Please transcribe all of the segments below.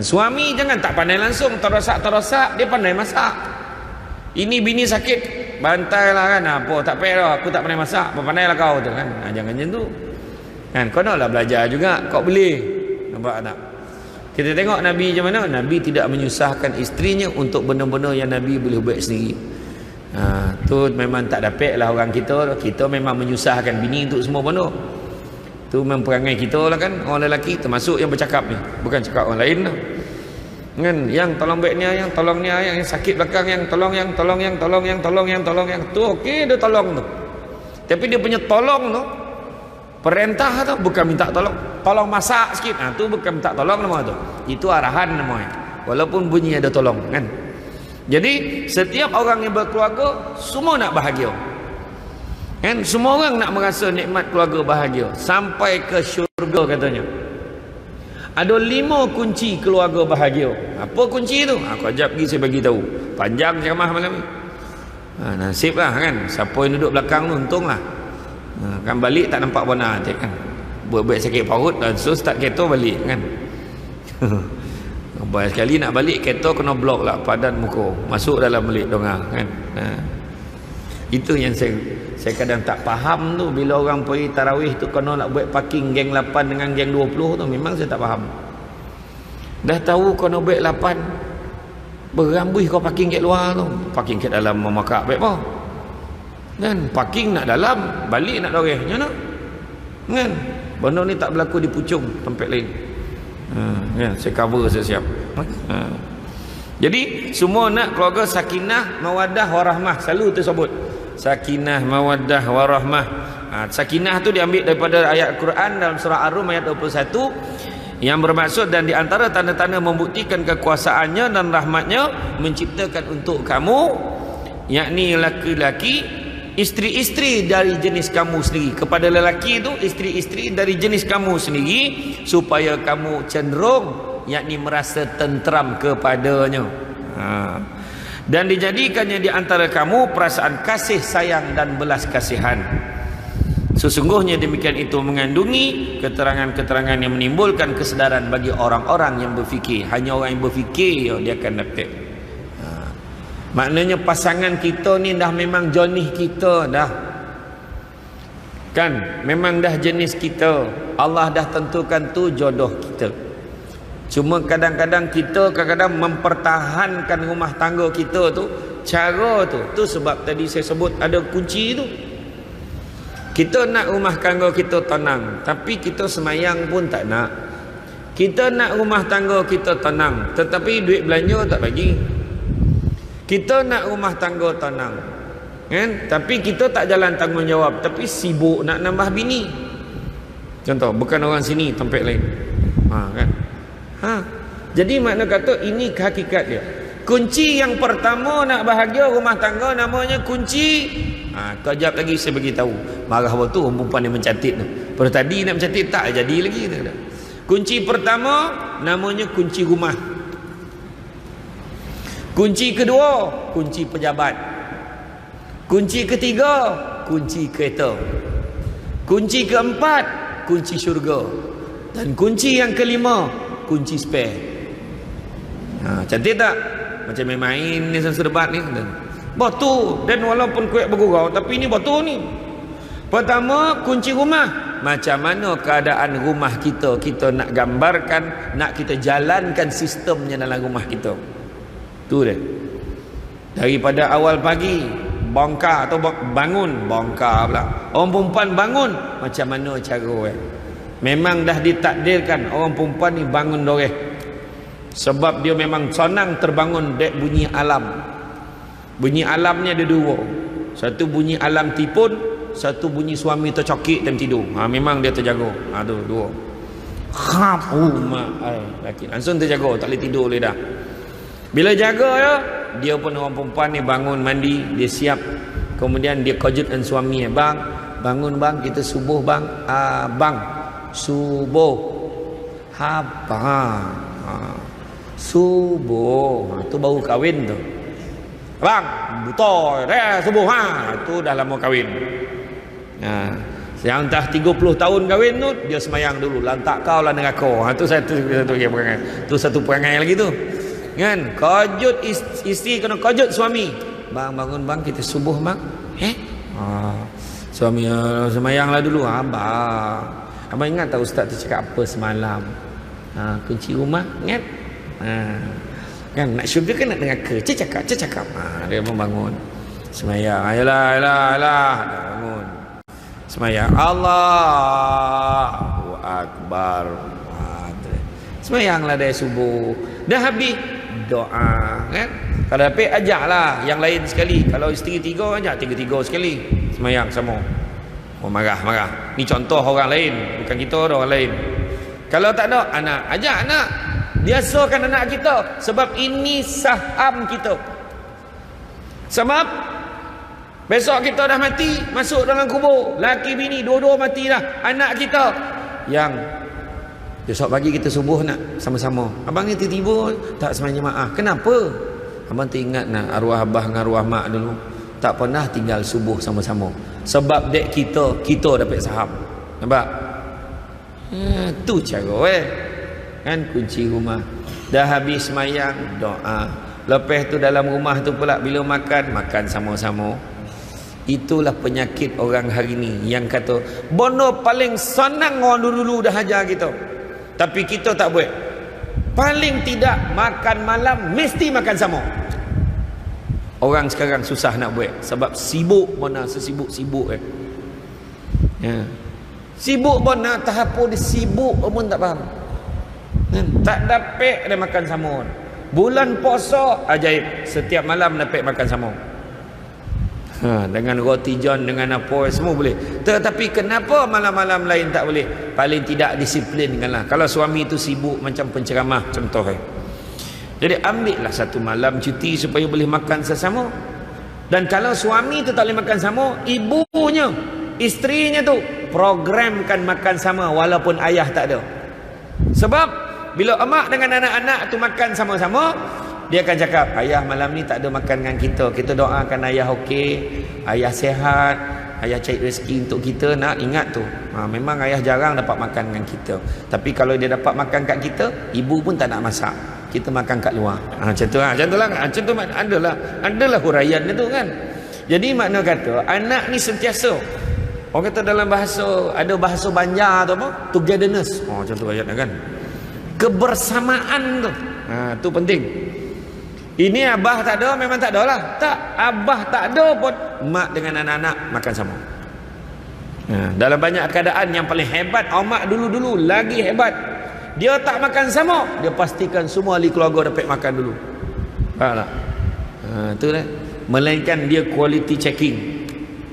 Suami jangan tak pandai langsung, terosak dia pandai masak. Ini bini sakit, bantailah kan, apa tak payah, aku tak pandai masak, pandailah kau tu kan. Jangan macam tu kan, kau naklah belajar juga, kau boleh. Nampak tak? Kita tengok Nabi macam mana. Nabi tidak menyusahkan isterinya untuk benda-benda yang Nabi boleh buat sendiri. Tu memang tak dapat lah orang kita. Kita memang menyusahkan bini untuk semua benda. Tu memang perangai kita lah kan, orang lelaki, termasuk yang bercakap ni, bukan cakap orang lain lah kan. Yang tolong baik ni, yang tolong ni, yang sakit belakang, yang tolong tu okey, dia tolong tu. Tapi dia punya tolong tu, perintah tu bukan minta tolong masak sikit, tu bukan minta tolong nama tu, itu arahan namanya, walaupun bunyi ada tolong kan. Jadi setiap orang yang berkeluarga semua nak bahagia kan, semua orang nak merasa nikmat keluarga bahagia sampai ke syurga katanya. Ada 5 kunci keluarga bahagia. Apa kunci tu? Aku ajak pergi saya bagi tahu. Panjang ceramah malam ni. Nasiblah kan, siapa yang duduk belakang tu untunglah. Kan balik tak nampak bona kan. Buat sakit perut, so start kereta balik kan. Banyak sekali nak balik kereta kena blok lah padan muka. Masuk dalam balik dongar kan. Itu yang saya kadang tak faham tu, bila orang pergi tarawih tu kena nak buat parking geng 8 dengan geng 20 tu, memang saya tak faham. Dah tahu kena buat 8, berambuih kau parking kat luar tu, parking kat dalam memakak baik apa kan, parking nak dalam, balik nak doreh macam mana kan. Benda ni tak berlaku di Puchong, tempat lain kan, saya cover saya siap. Jadi semua nak keluarga sakinah mawaddah warahmah, selalu tersebut sakinah mawaddah warahmah. Sakinah tu diambil daripada ayat Quran dalam surah Ar-Rum ayat 21 yang bermaksud, dan di antara tanda-tanda membuktikan kekuasaannya dan rahmatnya menciptakan untuk kamu, yakni laki-laki, isteri-isteri dari jenis kamu sendiri. Kepada lelaki itu isteri-isteri dari jenis kamu sendiri, supaya kamu cenderung, yakni merasa tenteram kepadanya. Dan dijadikannya di antara kamu perasaan kasih sayang dan belas kasihan. Sesungguhnya demikian itu mengandungi keterangan-keterangan yang menimbulkan kesedaran bagi orang-orang yang berfikir. Hanya orang yang berfikir dia akan dapat. Maknanya pasangan kita ni dah memang jenis kita dah kan, memang dah jenis kita. Allah dah tentukan tu jodoh kita. Cuma kadang-kadang kita mempertahankan rumah tangga kita tu, cara tu sebab tadi saya sebut ada kunci tu. Kita nak rumah tangga kita tenang, tapi kita semayang pun tak nak. Kita nak rumah tangga kita tenang, tetapi duit belanja tak bagi. Kita nak rumah tangga tenang kan, tapi kita tak jalan tanggungjawab, tapi sibuk nak nambah bini. Contoh, bukan orang sini, tempat lain kan. Jadi makna kata ini hakikat dia. Kunci yang pertama nak bahagia rumah tangga namanya kunci. Kau jawab lagi, saya bagi tahu. Marah waktu orang perempuan yang mencantik tu. Pada tadi nak mencantik tak jadi lagi. Kunci pertama namanya kunci rumah. Kunci kedua kunci pejabat. Kunci ketiga kunci kereta. Kunci keempat kunci syurga. Dan kunci yang kelima kunci spare. Cantik tak? Macam main ni sedebat ni. Batu. Dan walaupun kuat bergurau, tapi ni batu ni. Pertama kunci rumah. Macam mana keadaan rumah kita, kita nak gambarkan, nak kita jalankan sistemnya dalam rumah kita. Tu dia. Daripada awal pagi bongkar atau bangun, bongkar pula. Orang perempuan bangun, macam mana cara memang dah ditakdirkan orang perempuan ni bangun doreh. Sebab dia memang senang terbangun dek bunyi alam. Bunyi alamnya ada 2. Satu bunyi alam tipun, satu bunyi suami tercokik dalam tidur. Memang dia terjaga. Tu 2. Laki langsung terjaga, tak boleh tidur boleh dah. Bila jaga dia pun orang perempuan ni bangun mandi, dia siap. Kemudian dia kejutkan suami, bang, bangun bang, kita subuh bang. Bang, subuh. Subuh. Tu baru kahwin tu. Bang, butoy, subuh tu dah lama kahwin. Yang entah 30 tahun kahwin tu, dia semayang dulu. Lantak kau lah neraka. Tu satu perangai. Tu satu perangai lagi tu. Kan? Kojut isteri kena kojut suami. Bang, bangun bang, kita subuh bang. Suami semayanglah dulu. Abang ingat tak ustaz tu cakap apa semalam? Kunci rumah, ingat? Kan nak syurga kan nak neraka. Cakap. Dia pun bangun. Semayang. Ayolah. Bangun. Semayang. Allahu Akbar. Semayanglah dia subuh. Dah habis doa, kan? Kalau dapat ajaklah yang lain sekali. Kalau isteri 3 ajak 3 sekali. Semayang sama. Marah. Ni contoh orang lain, bukan kita, orang lain. Kalau tak ada anak, ajak anak. Biasakan anak kita, sebab ini saham kita. Sebab besok kita dah mati, masuk dalam kubur, laki bini dua-dua mati dah. Anak kita yang besok pagi kita subuh nak sama-sama. Abang ni tiba-tiba tak semayang jemaah. Kenapa? Abang teringat nak arwah abah dengan arwah mak dulu tak pernah tinggal subuh sama-sama. Sebab dek kita dapat saham. Nampak? Tu cara kan kunci rumah. Dah habis semayang, doa. Lepas tu dalam rumah tu pula bila makan sama-sama. Itulah penyakit orang hari ni yang kata bono paling senang orang dulu dah ajar kita. Tapi kita tak buat. Paling tidak makan malam mesti makan sama. Orang sekarang susah nak buat sebab sibuk mana sesibuk-sibuk Sibuk pun nak tahap dia sibuk pun tak faham. Tak dapat dia makan sama. Bulan puasa ajaib, setiap malam dapat makan sama. Dengan roti john, dengan apa semua boleh. Tetapi kenapa malam-malam lain tak boleh? Paling tidak disiplinkanlah. Kalau suami itu sibuk macam penceramah contoh. Jadi ambillah satu malam cuti supaya boleh makan sesama. Dan kalau suami itu tak boleh makan sama, ibunya, isterinya tu programkan makan sama walaupun ayah tak ada. Sebab bila emak dengan anak-anak tu makan sama-sama, dia akan cakap, ayah malam ni tak ada makan dengan kita. Kita doakan ayah okey, ayah sihat, ayah cari rezeki untuk kita. Nak ingat tu, memang ayah jarang dapat makan dengan kita. Tapi kalau dia dapat makan kat kita, ibu pun tak nak masak, kita makan kat luar. Macam tu lah. Macam tu adalah huraian dia tu kan. Jadi makna kata anak ni sentiasa, orang kata dalam bahasa, ada bahasa Banjar tu apa? Togetherness. Macam tu ayatnya kan. Kebersamaan tu. Tu penting. Ini abah tak ada, memang tak ada lah. Tak, abah tak ada pun mak dengan anak-anak makan sama. Dalam banyak keadaan yang paling hebat, mak dulu-dulu lagi hebat. Dia tak makan sama, dia pastikan semua ahli keluarga dapat makan dulu. Faham tak? Tu lah. Melainkan dia quality checking.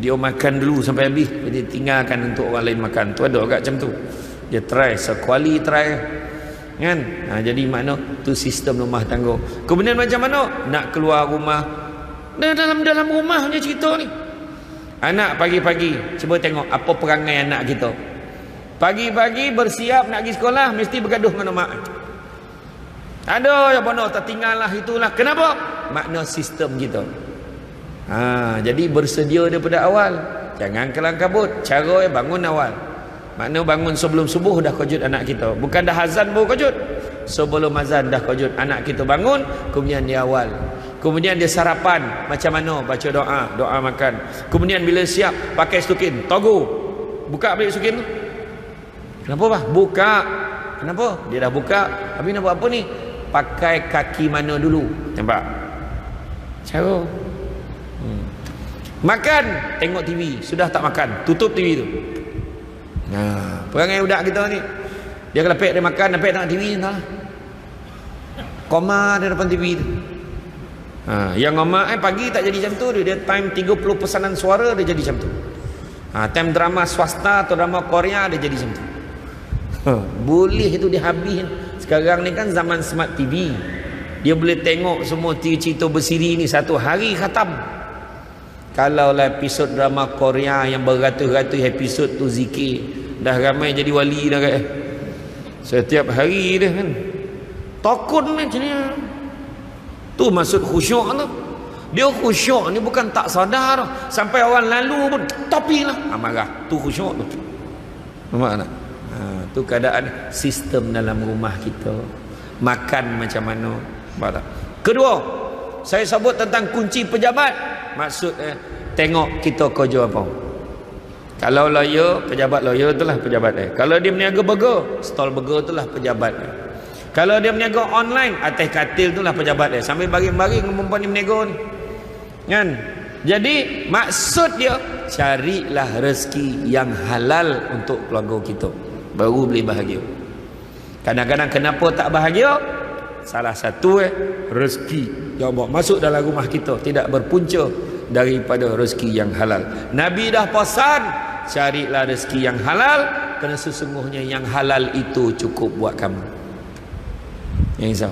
Dia makan dulu sampai habis, dia tinggalkan untuk orang lain makan. Tu ada agak macam tu. Dia try, sekuali try. Kan? Jadi makna tu sistem rumah tangga. Kemudian macam mana nak keluar rumah? Dalam rumah punya cerita ni. Anak pagi-pagi, cuba tengok apa perangai anak kita. Pagi-pagi bersiap nak pergi sekolah, mesti bergaduh dengan mak. Ada yang bono tak tinggal lah, itulah. Kenapa? Makna sistem kita. Jadi bersedia daripada awal. Jangan kelang kabut. Cara bangun awal. Makna bangun sebelum subuh dah kejut anak kita. Bukan dah azan baru kejut. Sebelum azan dah kejut anak kita bangun, kemudian dia awal. Kemudian dia sarapan macam mana? Baca doa makan. Kemudian bila siap pakai stukin, togu. Buka balik stukin tu. Kenapa bah? Buka. Kenapa? Dia dah buka. Habis nak buat apa ni? Pakai kaki mana dulu? Nampak? Cara. Makan, tengok TV. Sudah tak makan, tutup TV tu. Perangai budak kita ni. Dia kalau dia makan, nampak tengok TV entah. Koma dia depan TV tu. Yang ngoma pagi tak jadi macam tu. Dia time 30 pesanan suara dia jadi macam tu. Time drama swasta atau drama Korea dia jadi macam tu. Boleh itu dia habis. Sekarang ni kan zaman smart TV. Dia boleh tengok semua cerita bersiri ni satu hari khatam. Kalau lah episod drama Korea yang beratus-ratus episod tu zikir, dah ramai jadi wali dah kan. Setiap hari dah kan. Takut macam ni. Tu maksud khusyuk tu. Dia khusyuk ni bukan tak sadar. Sampai orang lalu pun tapi lah marah. Tu khusyuk tu. Nampak tak? Tu keadaan sistem dalam rumah kita. Makan macam mana? Nampak tak? Kedua, saya sebut tentang kunci pejabat. Maksud tengok kita kerja apa. Kalau lawyer, pejabat lawyer itulah pejabat dia. Kalau dia meniaga burger, stall burger itulah pejabat dia. Kalau dia meniaga online, atas katil itulah pejabat dia. Sambil baring-baring dengan perempuan ni meniaga ni. Kan? Jadi maksud dia, carilah rezeki yang halal untuk keluarga kita, baru boleh bahagia. Kadang-kadang kenapa tak bahagia? Salah satu rezeki yang bawa masuk dalam rumah kita tidak berpunca daripada rezeki yang halal. Nabi dah pesan, carilah rezeki yang halal, kerana sesungguhnya yang halal itu cukup buat kamu. Yang insya